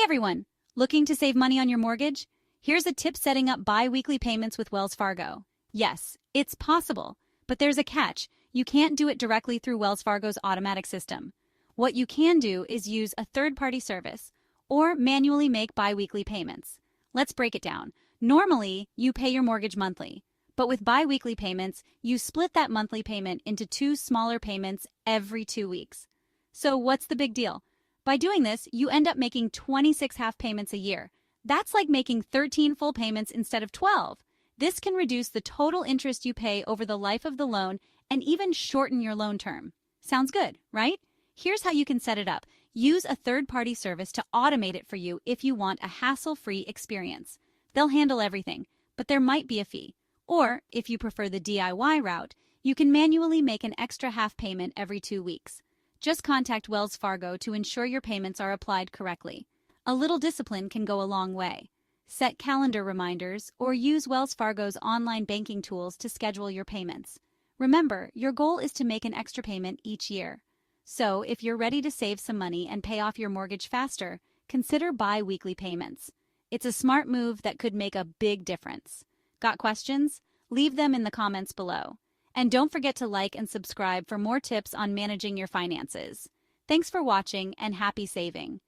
everyone! Looking to save money on your mortgage? Here's a tip setting up bi-weekly payments with Wells Fargo. Yes, it's possible, but there's a catch. You can't do it directly through Wells Fargo's automatic system. What you can do is use a third-party service or manually make bi-weekly payments. Let's break it down. Normally, you pay your mortgage monthly, but with bi-weekly payments, you split that monthly payment into 2 smaller payments every 2 weeks. So what's the big deal? By doing this, you end up making 26 half payments a year. That's like making 13 full payments instead of 12. This can reduce the total interest you pay over the life of the loan and even shorten your loan term. Sounds good, right? Here's how you can set it up. Use a third-party service to automate it for you if you want a hassle-free experience. They'll handle everything, but there might be a fee. Or, if you prefer the DIY route, you can manually make an extra half payment every 2 weeks. Just contact Wells Fargo to ensure your payments are applied correctly. A little discipline can go a long way. Set calendar reminders or use Wells Fargo's online banking tools to schedule your payments. Remember, your goal is to make an extra payment each year. So, if you're ready to save some money and pay off your mortgage faster, consider bi-weekly payments. It's a smart move that could make a big difference. Got questions? Leave them in the comments below. And don't forget to like and subscribe for more tips on managing your finances. Thanks for watching and happy saving.